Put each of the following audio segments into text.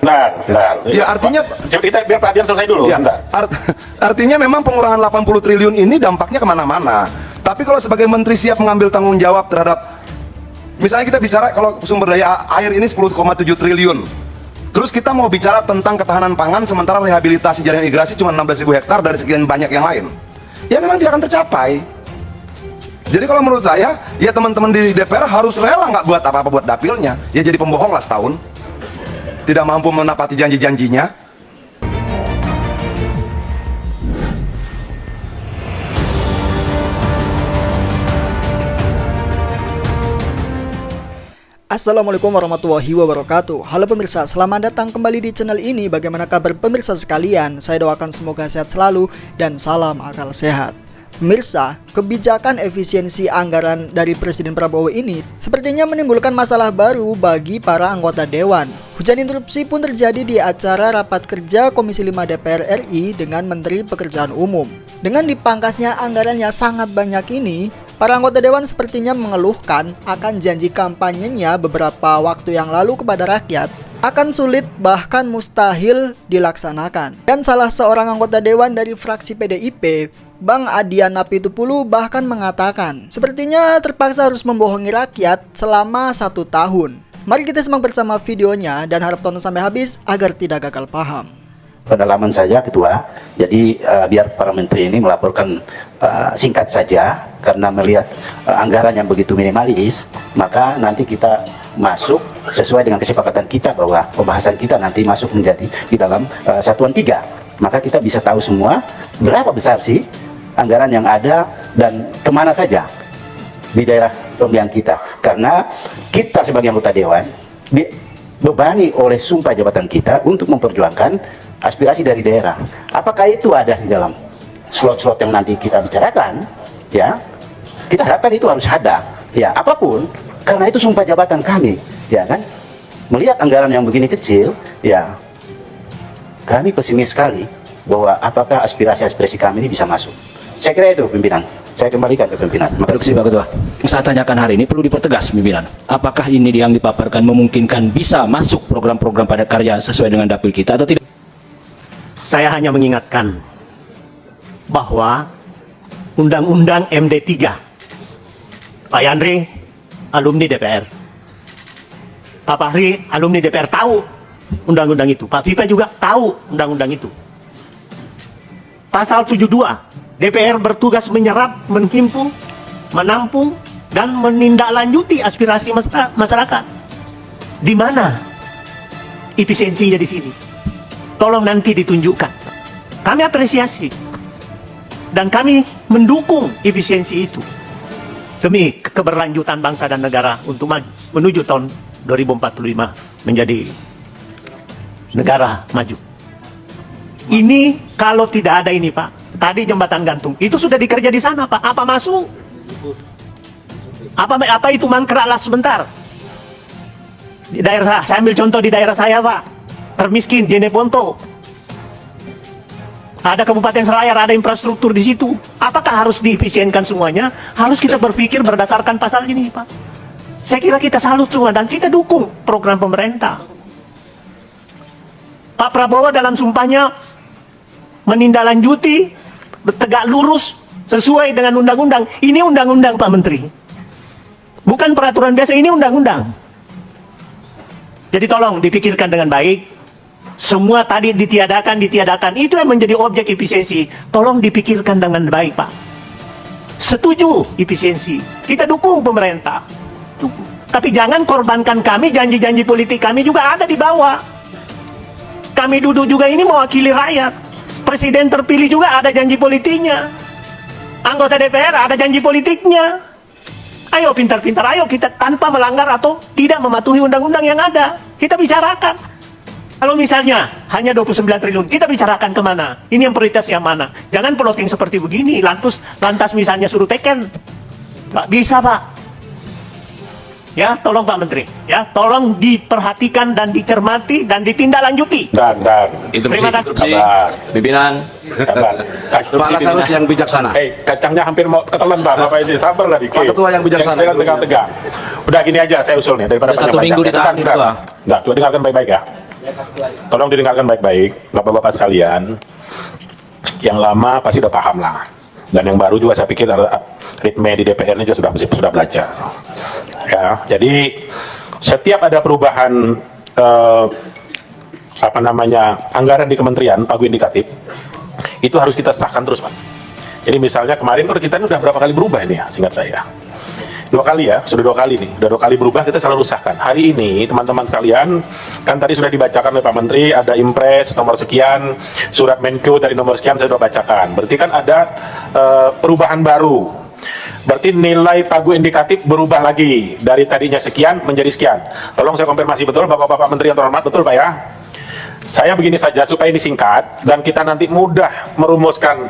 Nah. Ya artinya Coba kita biar Pak Adian selesai dulu. ya, artinya memang pengurangan 80 triliun ini dampaknya kemana-mana. Tapi kalau sebagai menteri siap mengambil tanggung jawab terhadap, misalnya kita bicara kalau sumber daya air ini 10,7 triliun. Terus kita mau bicara tentang ketahanan pangan sementara rehabilitasi jaringan irigasi cuma 16.000 hektar dari sekian banyak yang lain. Ya memang tidak akan tercapai. Jadi kalau menurut saya, ya teman-teman di DPR harus rela nggak buat apa-apa buat dapilnya. Ya jadi pembohong lah setahun. Tidak mampu menepati janji-janjinya. Assalamualaikum warahmatullahi wabarakatuh. Halo pemirsa, selamat datang kembali di channel ini. Bagaimana kabar pemirsa sekalian? Saya doakan semoga sehat selalu dan salam akal sehat. Pemirsa, kebijakan efisiensi anggaran dari Presiden Prabowo ini sepertinya menimbulkan masalah baru bagi para anggota dewan. Hujan interupsi pun terjadi di acara rapat kerja Komisi 5 DPR RI dengan Menteri Pekerjaan Umum. Dengan dipangkasnya anggaran yang sangat banyak ini, para anggota dewan sepertinya mengeluhkan akan janji kampanyenya beberapa waktu yang lalu kepada rakyat akan sulit bahkan mustahil dilaksanakan. Dan salah seorang anggota dewan dari fraksi PDIP, Bang Adian Apitupulu bahkan mengatakan sepertinya terpaksa harus membohongi rakyat selama 1 tahun. Mari kita simak bersama videonya dan harap tonton sampai habis agar tidak gagal paham. Pendalaman saya Ketua, jadi biar para menteri ini melaporkan singkat saja karena melihat anggaran yang begitu minimalis, maka nanti kita masuk sesuai dengan kesepakatan kita bahwa pembahasan kita nanti masuk menjadi di dalam satuan 3, maka kita bisa tahu semua berapa besar sih anggaran yang ada dan kemana saja di daerah pemilihan kita, karena kita sebagai anggota dewan dibebani oleh sumpah jabatan kita untuk memperjuangkan aspirasi dari daerah. Apakah itu ada di dalam slot-slot yang nanti kita bicarakan? Ya, kita harapkan itu harus ada. Ya, apapun, karena itu sumpah jabatan kami, ya kan? Melihat anggaran yang begini kecil, ya, kami pesimis sekali bahwa apakah aspirasi-aspirasi kami ini bisa masuk. Saya kira itu pimpinan. Saya kembalikan ke pimpinan. Terima Pak Ketua. Saya tanyakan hari ini perlu dipertegas pimpinan. Apakah ini yang dipaparkan memungkinkan bisa masuk program-program padat karya sesuai dengan dapil kita atau tidak? Saya hanya mengingatkan bahwa Undang-Undang MD3, Pak Yandri, alumni DPR, Pak Fahri, alumni DPR tahu undang-undang itu, Pak Viva juga tahu undang-undang itu. Pasal 72, DPR bertugas menyerap, menghimpun, menampung, dan menindaklanjuti aspirasi masyarakat. Di mana efisiensinya di sini? Tolong nanti ditunjukkan. Kami apresiasi dan kami mendukung efisiensi itu demi keberlanjutan bangsa dan negara untuk menuju tahun 2045 menjadi negara maju. Ini kalau tidak ada ini Pak, tadi jembatan gantung itu sudah dikerja di sana Pak. Apa masuk? Apa itu mangkraklah sebentar. Di daerah saya ambil contoh di daerah saya Pak. Termiskin, Jeneponto. Ada Kabupaten Selayar, ada infrastruktur di situ. Apakah harus diefisienkan semuanya? Harus kita berpikir berdasarkan pasal ini, Pak. Saya kira kita salut semua dan kita dukung program pemerintah. Pak Prabowo dalam sumpahnya menindaklanjuti, tegak lurus, sesuai dengan undang-undang. Ini undang-undang, Pak Menteri. Bukan peraturan biasa, ini undang-undang. Jadi tolong dipikirkan dengan baik. Semua tadi ditiadakan, itu yang menjadi objek efisiensi. Tolong dipikirkan dengan baik, Pak. Setuju efisiensi. Kita dukung pemerintah. Tapi jangan korbankan kami, janji-janji politik kami juga ada di bawah. Kami duduk juga ini mewakili rakyat. Presiden terpilih juga ada janji politiknya. Anggota DPR ada janji politiknya. Ayo pintar-pintar, ayo kita tanpa melanggar atau tidak mematuhi undang-undang yang ada. Kita bicarakan. Kalau misalnya hanya 29 triliun, kita bicarakan kemana? Ini yang prioritas yang mana? Jangan plotting seperti begini, lantas misalnya suruh teken. Nggak bisa Pak. Ya, tolong Pak Menteri. Ya, tolong diperhatikan dan dicermati dan ditindaklanjuti. Terima kasih. Pimpinan. Pak Lasarus yang bijaksana. Kacangnya hampir mau ketelan Pak. Bapak ini sabar lah dikit. Pak Ketua yang bijaksana. Yang tegang-tegang. Udah gini aja saya usul nih daripada Satu minggu ditahan Ketua. Enggak, dengarkan baik-baik ya. Tolong didengarkan baik-baik, bapak-bapak sekalian. Yang lama pasti udah paham lah, dan yang baru juga saya pikir ritme di DPR ini juga sudah belajar. Ya, jadi setiap ada perubahan anggaran di kementerian pagu indikatif itu harus kita sahkan terus, Pak. Jadi misalnya kemarin kita udah berapa kali berubah ini ya, singkat saya. 2 kali ya, sudah 2 kali nih, udah 2 kali berubah, kita selalu sahkan. Hari ini teman-teman sekalian, kan tadi sudah dibacakan oleh Pak Menteri, ada impres nomor sekian, surat Menko dari nomor sekian saya sudah bacakan. Berarti kan ada perubahan baru. Berarti nilai pagu indikatif berubah lagi dari tadinya sekian menjadi sekian. Tolong saya konfirmasi betul, Bapak-bapak Menteri yang terhormat, betul Pak ya? Saya begini saja supaya ini singkat dan kita nanti mudah merumuskan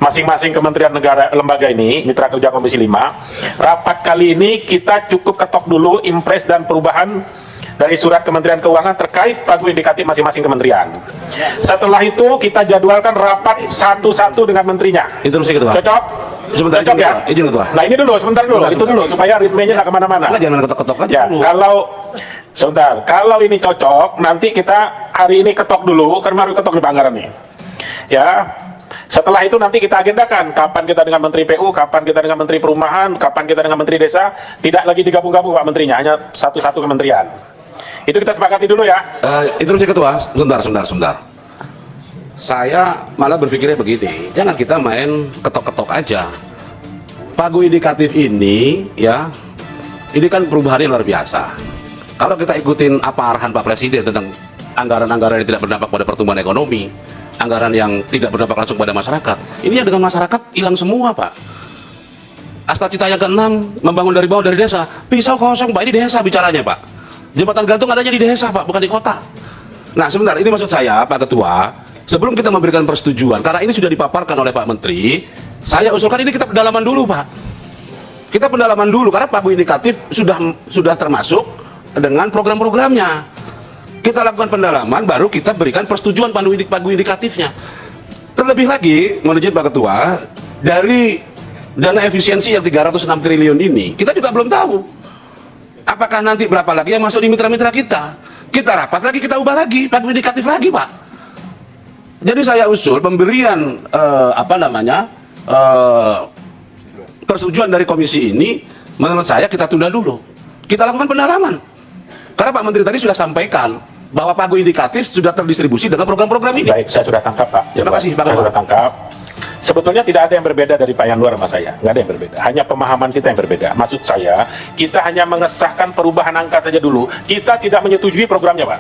masing-masing kementerian negara lembaga ini, mitra kerja Komisi 5. Rapat kali ini kita cukup ketok dulu impres dan perubahan dari surat Kementerian Keuangan terkait pagu indikatif masing-masing kementerian. Setelah itu kita jadwalkan rapat satu-satu dengan menterinya. Interupsi Ketua. Cocok? Sebentar, Cocok ya? izin Ketua. Nah ini dulu, sebentar dulu, itu dulu supaya ritmenya nggak kemana-mana. Nah, jangan ketok-ketok aja Ya, dulu. kalau ini cocok, nanti kita hari ini ketok dulu, karena baru ketok di anggaran nih. Ya, setelah itu nanti kita agendakan kapan kita dengan Menteri PU, kapan kita dengan Menteri Perumahan, kapan kita dengan Menteri Desa, tidak lagi digabung-gabung Pak Menterinya, hanya satu-satu kementerian. Itu kita sepakati dulu ya. Interupsi Ketua, sebentar. Saya malah berpikirnya begini, jangan kita main ketok-ketok aja. Pagu indikatif ini, ya, ini kan perubahannya luar biasa. Kalau kita ikutin apa arahan Pak Presiden tentang anggaran-anggaran yang tidak berdampak pada pertumbuhan ekonomi, anggaran yang tidak berdampak langsung pada masyarakat, ini yang dengan masyarakat hilang semua, Pak. Asta cita yang ke-6, membangun dari bawah dari desa, pisau kosong, Pak, ini desa bicaranya, Pak. Jembatan gantung adanya di desa, Pak, bukan di kota. Nah, sebentar, ini maksud saya, Pak Ketua, sebelum kita memberikan persetujuan, karena ini sudah dipaparkan oleh Pak Menteri, saya usulkan ini kita pendalaman dulu, Pak. Kita pendalaman dulu, karena pagu indikatif sudah termasuk dengan program-programnya. Kita lakukan pendalaman, baru kita berikan persetujuan pagu indikatifnya. Terlebih lagi, mohon izin Pak Ketua, dari dana efisiensi yang 306 triliun ini, kita juga belum tahu apakah nanti berapa lagi yang masuk di mitra-mitra kita. Kita rapat lagi, kita ubah lagi, pagu indikatif lagi, Pak. Jadi saya usul pemberian persetujuan dari komisi ini, menurut saya kita tunda dulu. Kita lakukan pendalaman. Karena Pak Menteri tadi sudah sampaikan bahwa pagu indikatif sudah terdistribusi dengan program-program ini. Baik, saya sudah tangkap Pak. Terima kasih, Pak. Saya sudah tangkap. Sebetulnya tidak ada yang berbeda dari Pak Yanwar sama saya, nggak ada yang berbeda. Hanya pemahaman kita yang berbeda. Maksud saya, kita hanya mengesahkan perubahan angka saja dulu. Kita tidak menyetujui programnya, Pak.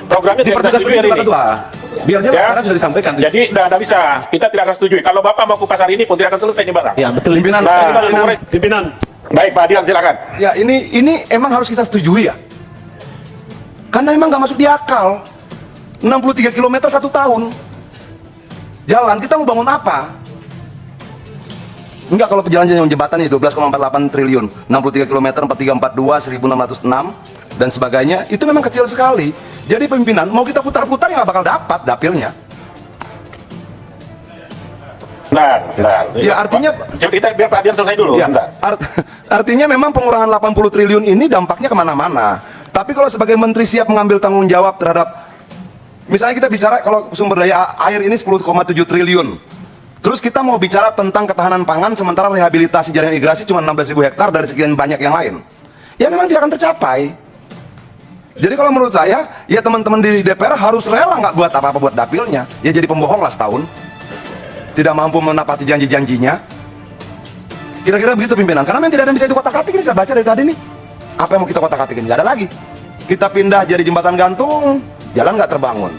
Programnya tidak kita Dipertegas setujui hari Pak ini. Ketua. Biar jelas, Ya. karena sudah disampaikan. Jadi tidak bisa. Kita tidak akan setuju. Kalau Bapak mau kupas hari ini pun tidak akan selesai ini barang. Ya, betul. Pimpinan, Pimpinan. Baik, Pak Adian silakan. Ya ini emang harus kita setujui ya. Karena memang nggak masuk di akal. 63 km 1 tahun. Jalan, kita mau bangun apa? Enggak, kalau jalan jembatan ini 12,48 triliun, 63 km, 4342, 1606 dan sebagainya, itu memang kecil sekali. Jadi pimpinan, mau kita putar-putar ya nggak bakal dapat dapilnya. Bentar. Ya, artinya- Coba kita biar Pak Adian selesai dulu. Ya, Bentar. artinya memang pengurangan 80 triliun ini dampaknya kemana-mana. Tapi kalau sebagai menteri siap mengambil tanggung jawab terhadap, misalnya kita bicara kalau sumber daya air ini 10,7 triliun. Terus kita mau bicara tentang ketahanan pangan sementara rehabilitasi jaringan irigasi cuma 16.000 hektar dari sekian banyak yang lain. Ya memang tidak akan tercapai. Jadi kalau menurut saya, ya teman-teman di DPR harus rela nggak buat apa-apa buat dapilnya. Ya jadi pembohong lah setahun. Tidak mampu menepati janji-janjinya. Kira-kira begitu pimpinan. Karena memang tidak ada yang bisa dikotak-katik ini, saya baca dari tadi nih. Apa yang mau kita kotak-katikin? Nggak ada lagi. Kita pindah jadi jembatan gantung, jalan nggak terbangun.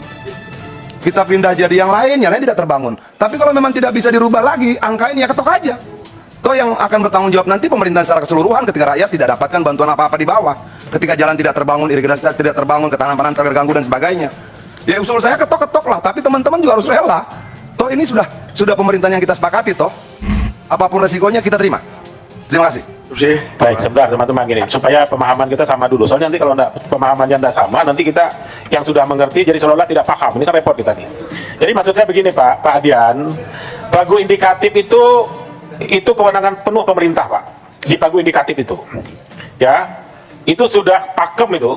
Kita pindah jadi yang lain tidak terbangun. Tapi kalau memang tidak bisa dirubah lagi, angka ini ya ketok aja. Toh yang akan bertanggung jawab nanti pemerintahan secara keseluruhan ketika rakyat tidak dapatkan bantuan apa-apa di bawah. Ketika jalan tidak terbangun, irigasi tidak terbangun, ketahanan pangan terganggu dan sebagainya. Ya usul saya ketok-ketok lah, tapi teman-teman juga harus rela. Toh ini sudah pemerintahan yang kita sepakati toh. Apapun resikonya kita terima. Terima kasih. Baik, sebentar teman-teman gini, supaya pemahaman kita sama dulu. Soalnya nanti kalau pemahamannya tidak sama, nanti kita yang sudah mengerti jadi seolah-olah tidak paham. Ini kan repot kita nih. Jadi maksud saya begini Pak Adian, pagu indikatif itu kewenangan penuh pemerintah Pak. Di pagu indikatif itu, ya, itu sudah pakem itu.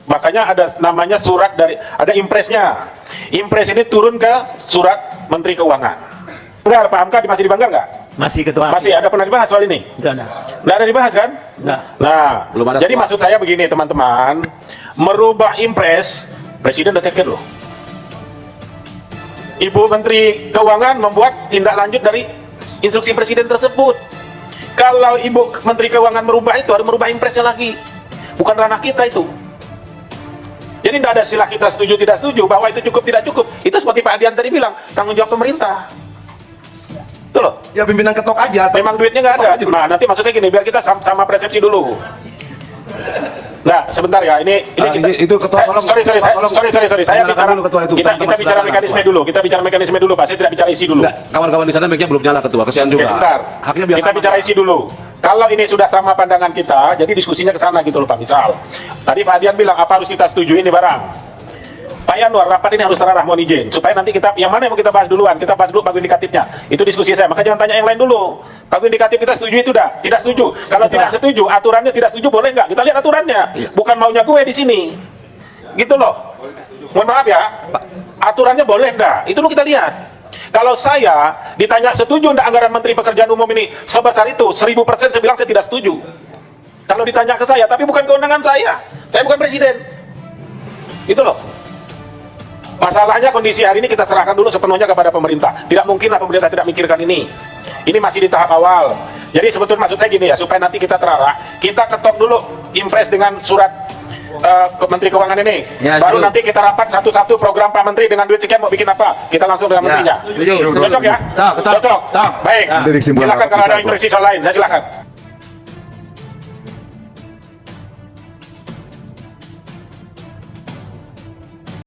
Makanya ada namanya surat dari, ada impresnya. Impres ini turun ke surat Menteri Keuangan. Banggar, Pak Hamka masih di Banggar nggak? Masih ketua. Masih ada pernah dibahas soal ini? Tidak ada. Nggak ada dibahas kan? Nggak. Nah, Belum ada jadi ketua. maksud saya begini teman-teman, merubah impres, Presiden udah take care loh. Ibu Menteri Keuangan membuat tindak lanjut dari instruksi Presiden tersebut. Kalau Ibu Menteri Keuangan merubah itu, harus merubah impresnya lagi. Bukan ranah kita itu. Jadi tidak ada istilah kita setuju tidak setuju, bahwa itu cukup tidak cukup. Itu seperti Pak Adian tadi bilang, tanggung jawab pemerintah. Itu loh. Ya pimpinan ketok aja. tapi- Memang duitnya nggak ada. Ketok aja. Nah, nanti maksudnya gini, biar kita sama persepsi dulu. Nah, sebentar ya. Ini kita. itu ketua, tolong. Sorry. Saya Silakan bicara. dulu ketua itu. Kita Mas, bicara silakan, mekanisme ketua. dulu. Kita bicara mekanisme dulu, Pak. Saya tidak bicara isi dulu. Enggak, kawan-kawan di sana mic-nya belum nyala ketua, kesian Oke, juga. sebentar. Haknya biar Kita sama. bicara isi dulu. Kalau ini sudah sama pandangan kita, jadi diskusinya ke sana gitu loh Pak. Misal, tadi Pak Adian bilang apa harus kita setujui ini barang. Pak Yanwar, rapat ini harus terarah, mohon izin. Supaya nanti kita, yang mana yang mau kita bahas duluan? Kita bahas dulu pagu indikatifnya. Itu diskusi saya, maka jangan tanya yang lain dulu. Pagu indikatif kita setuju itu dah? Tidak setuju. Kalau tidak setuju, aturannya tidak setuju, boleh nggak? Kita lihat aturannya. Bukan maunya gue di sini. Gitu loh. Mohon maaf ya, aturannya boleh nggak? Itu dulu kita lihat. Kalau saya ditanya setuju nggak anggaran Menteri Pekerjaan Umum ini sebesar itu, 1000% saya bilang saya tidak setuju. Kalau ditanya ke saya, tapi bukan kewenangan saya bukan presiden. Itu loh. Masalahnya kondisi hari ini kita serahkan dulu sepenuhnya kepada pemerintah. Tidak mungkinlah pemerintah tidak mikirkan ini. Ini masih di tahap awal. Jadi sebetulnya maksud saya gini ya, supaya nanti kita terarah, kita ketok dulu impres dengan surat ke Menteri Keuangan ini. Ya, Baru setuju. nanti kita rapat satu-satu program Pak Menteri dengan duit sekian mau bikin apa. Kita langsung dengan menterinya. setuju. Cocok ya? Betul. Cocok. Baik. Nanti disimpulkan Silakan kalau ada bisa, instruksi soal lain, saya silakan.